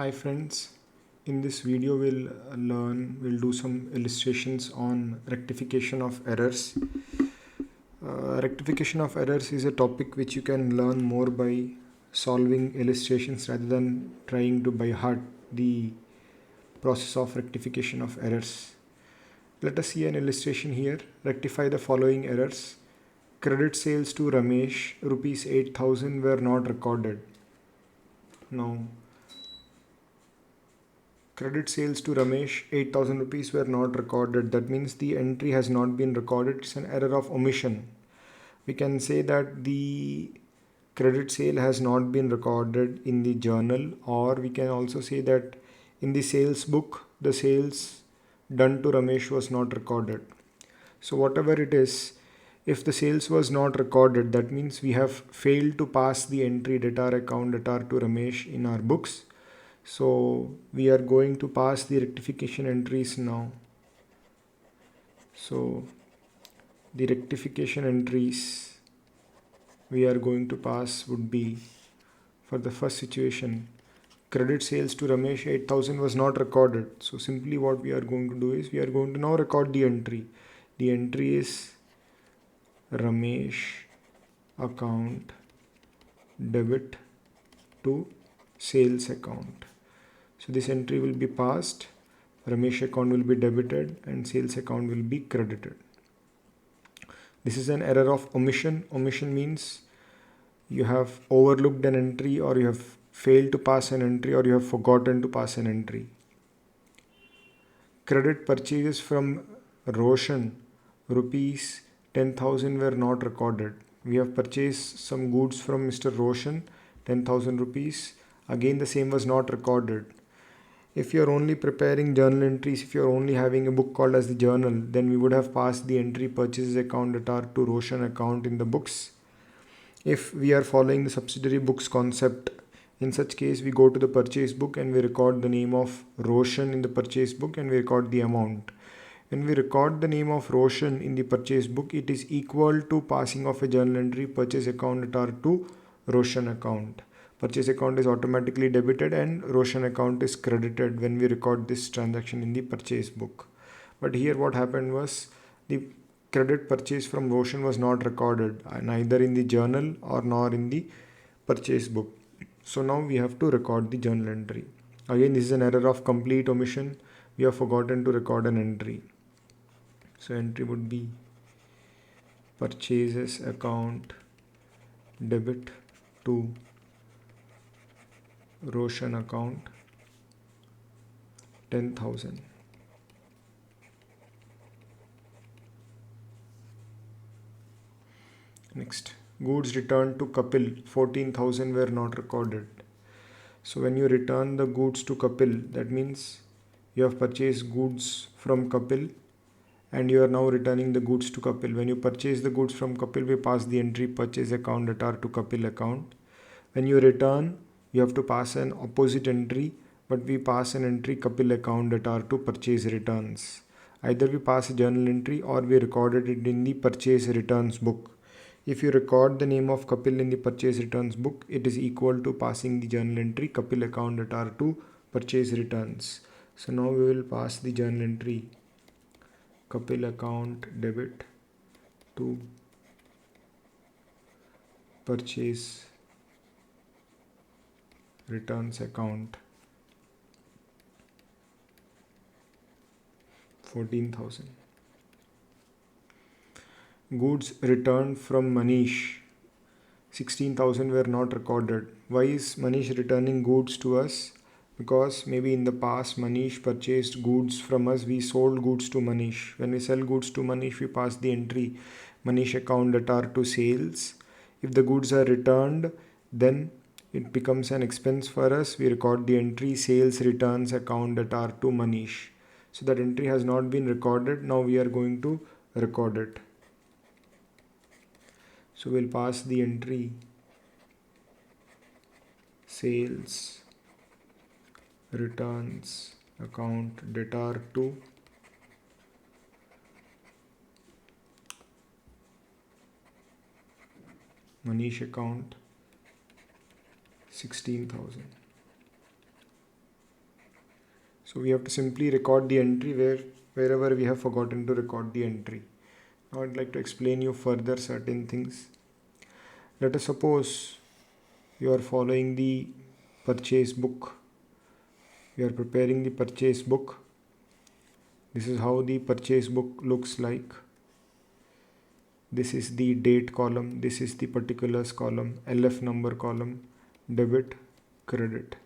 Hi friends, in this video we'll do some illustrations on rectification of errors. Rectification of errors is a topic which you can learn more by solving illustrations rather than trying to by heart the process of rectification of errors. Let us see an illustration here. Rectify the following errors. Credit sales to Ramesh rupees 8,000 were not recorded. Now credit sales to Ramesh 8,000 rupees were not recorded. That means the entry has not been recorded. It's an error of omission. We can say that the credit sale has not been recorded in the journal, or we can also say that in the sales book the sales done to Ramesh was not recorded. So whatever it is, if the sales was not recorded, that means we have failed to pass the entry debtor account debtor to Ramesh in our books. So we are going to pass the rectification entries now. So the rectification entries we are going to pass would be, for the first situation, credit sales to Ramesh 8,000 was not recorded. So simply what we are going to do is we are going to now record the entry. The entry is Ramesh account debit to sales account. So this entry will be passed, Ramesh account will be debited and sales account will be credited. This is an error of omission. Omission means you have overlooked an entry, or you have failed to pass an entry, or you have forgotten to pass an entry. Credit purchases from Roshan rupees 10,000 were not recorded. We have purchased some goods from Mr. Roshan, 10,000 rupees. Again the same was not recorded. If you are only preparing journal entries, if you are only having a book called as the journal, then we would have passed the entry purchases account debtor to Roshan account in the books. If we are following the subsidiary books concept, in such case we go to the purchase book and we record the name of Roshan in the purchase book and we record the amount. When we record the name of Roshan in the purchase book, it is equal to passing of a journal entry purchase account debtor to Roshan account. Purchase account is automatically debited and Roshan account is credited when we record this transaction in the purchase book. But here what happened was the credit purchase from Roshan was not recorded, neither in the journal or nor in the purchase book. So now we have to record the journal entry. Again, this is an error of complete omission. We have forgotten to record an entry. So entry would be purchases account debit to Roshan account 10,000. Next, goods returned to Kapil 14,000 were not recorded. So when you return the goods to Kapil, that means you have purchased goods from Kapil and you are now returning the goods to Kapil. When you purchase the goods from Kapil, we pass the entry purchase account debtor to Kapil account. When you return, you have to pass an opposite entry, but we pass an entry Kapil account debtor to purchase returns. Either we pass a journal entry or we recorded it in the purchase returns book. If you record the name of Kapil in the purchase returns book, it is equal to passing the journal entry Kapil account debtor to purchase returns. So now we will pass the journal entry Kapil account debit to purchase returns account 14,000. Goods returned from Manish 16,000 were not recorded. Why is Manish returning goods to us? Because maybe in the past Manish purchased goods from us, we sold goods to Manish. When we sell goods to Manish, we pass the entry Manish account debtor to sales. If the goods are returned, then it becomes an expense for us. We record the entry sales returns account debtor to Manish. So that entry has not been recorded. Now we are going to record it. So we'll pass the entry sales returns account debtor to Manish account 16,000. So we have to simply record the entry wherever we have forgotten to record the entry. Now I'd like to explain you further certain things. Let us suppose you are following the purchase book. You are preparing the purchase book. This is how the purchase book looks like. This is the date column. This is the particulars column, LF number column, debit, credit.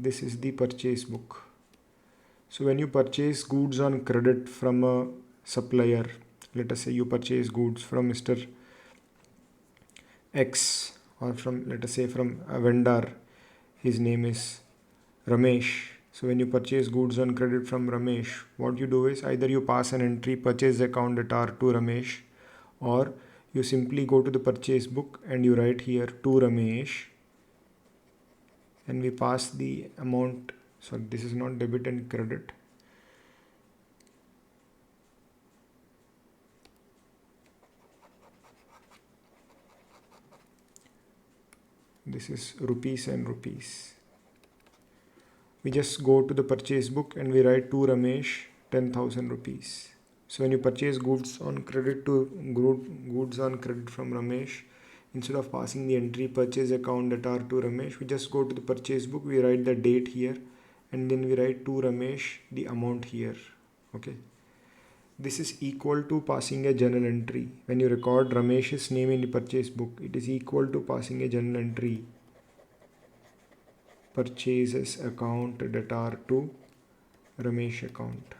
This is the purchase book. So when you purchase goods on credit from a supplier, let us say you purchase goods from Mr. X, or from, let us say, from a vendor, his name is Ramesh. So when you purchase goods on credit from Ramesh, what you do is either you pass an entry purchase account at R to Ramesh, or you simply go to the purchase book and you write here to Ramesh, and we pass the amount. So this is not debit and credit. This is rupees and rupees. We just go to the purchase book and we write to Ramesh 10,000 rupees. So when you purchase goods on credit from Ramesh, instead of passing the entry purchase account at R to Ramesh, we just go to the purchase book, we write the date here, and then we write to Ramesh the amount here. Okay. This is equal to passing a journal entry. When you record Ramesh's name in the purchase book, it is equal to passing a journal entry purchases account debtor to Ramesh account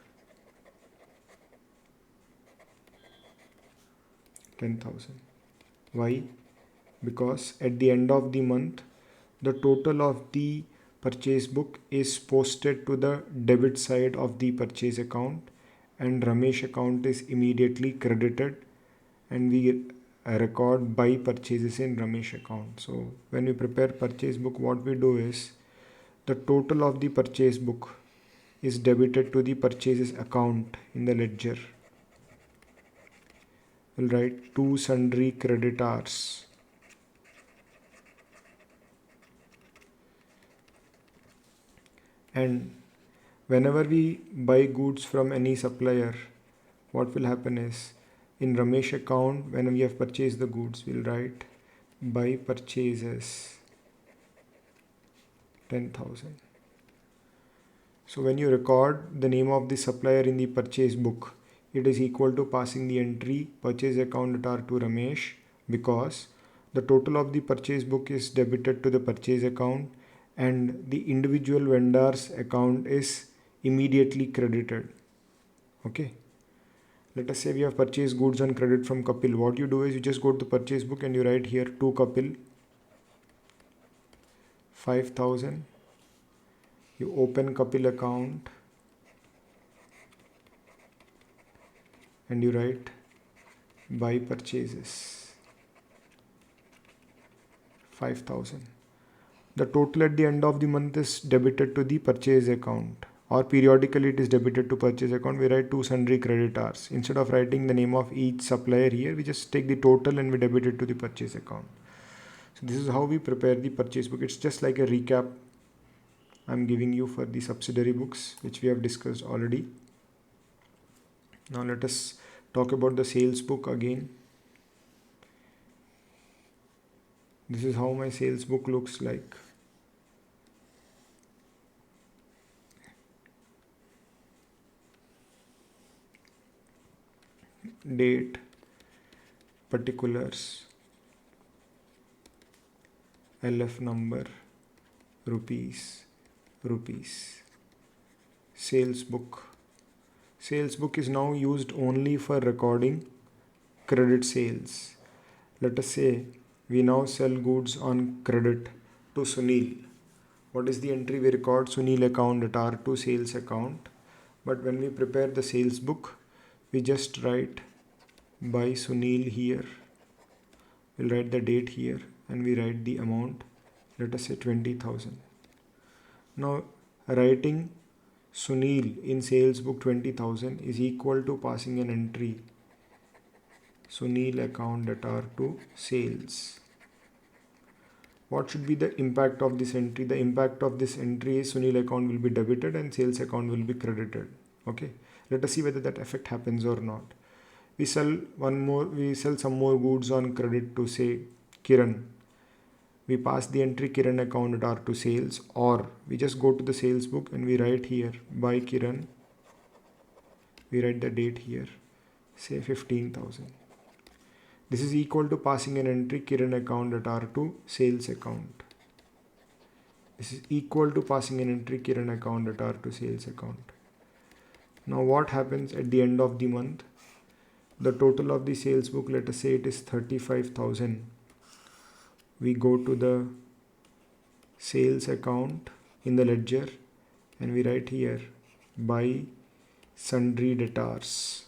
10,000. Why? Because at the end of the month, the total of the purchase book is posted to the debit side of the purchase account, and Ramesh account is immediately credited, and we record buy purchases in Ramesh account. So when we prepare purchase book, what we do is the total of the purchase book is debited to the purchases account in the ledger. We'll write to sundry creditors. And whenever we buy goods from any supplier, what will happen is in Ramesh account, when we have purchased the goods, we'll write buy purchases 10,000. So when you record the name of the supplier in the purchase book, it is equal to passing the entry purchase account at R to Ramesh, because the total of the purchase book is debited to the purchase account and the individual vendor's account is immediately credited. Okay. Let us say we have purchased goods on credit from Kapil. What you do is you just go to the purchase book and you write here to Kapil 5,000. You open Kapil account and you write buy purchases 5,000. The total at the end of the month is debited to the purchase account, or periodically it is debited to purchase account. We write to sundry creditors. Instead of writing the name of each supplier here, we just take the total and we debit it to the purchase account. So this is how we prepare the purchase book. It's just like a recap I'm giving you for the subsidiary books, which we have discussed already. Now let us talk about the sales book again. This is how my sales book looks like. Date, particulars, LF number, rupees. Sales book. Sales book is now used only for recording credit sales. Let us say we now sell goods on credit to Sunil. What is the entry we record? Sunil account at R2 sales account. But when we prepare the sales book, we just write by Sunil here. We'll write the date here and we write the amount. Let us say 20,000. Now writing Sunil in sales book 20,000 is equal to passing an entry Sunil account at R2 sales. What should be the impact of this entry? The impact of this entry is Sunil account will be debited and sales account will be credited. Okay, let us see whether that effect happens or not. We sell some more goods on credit to, say, Kiran. We pass the entry Kiran account at R to sales, or we just go to the sales book and we write here by Kiran. We write the date here, say 15,000. This is equal to passing an entry Kiran account at R to sales account. This is equal to passing an entry Kiran account at R to sales account. Now what happens at the end of the month? The total of the sales book, let us say it is 35,000. We go to the sales account in the ledger and we write here by sundry debtors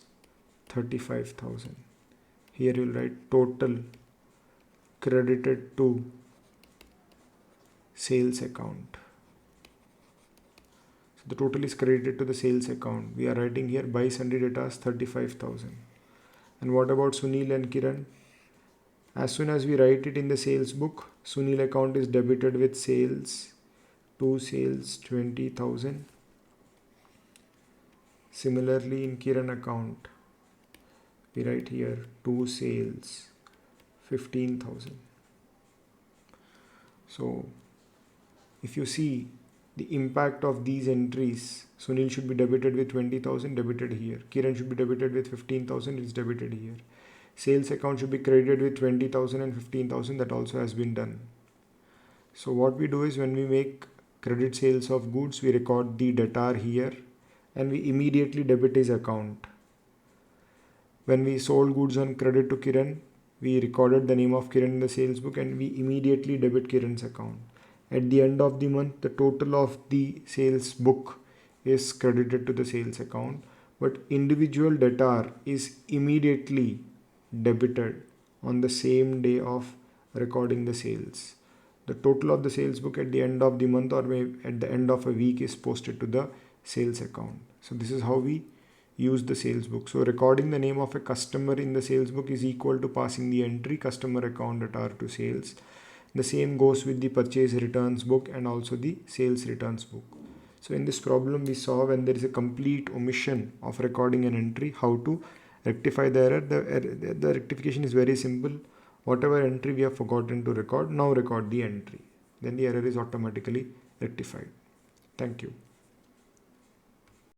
35,000. Here you will write total credited to sales account. So the total is credited to the sales account. We are writing here by sundry debtors 35,000. And what about Sunil and Kiran? As soon as we write it in the sales book, Sunil account is debited with sales, to sales 20,000. Similarly in Kiran account, we write here to sales 15,000. So if you see the impact of these entries, Sunil should be debited with 20,000, debited here. Kiran should be debited with 15,000, it's debited here. Sales account should be credited with 20,000 and 15,000, that also has been done. So what we do is when we make credit sales of goods, we record the debtor here and we immediately debit his account. When we sold goods on credit to Kiran, we recorded the name of Kiran in the sales book and we immediately debit Kiran's account. At the end of the month, the total of the sales book is credited to the sales account, but individual debtor is immediately debited on the same day of recording the sales. The total of the sales book at the end of the month or maybe at the end of a week is posted to the sales account. So this is how we use the sales book. So recording the name of a customer in the sales book is equal to passing the entry customer account at R to sales. The same goes with the purchase returns book and also the sales returns book. So in this problem we saw when there is a complete omission of recording an entry, how to rectify the error. The rectification is very simple. Whatever entry we have forgotten to record, now record the entry. Then the error is automatically rectified. Thank you.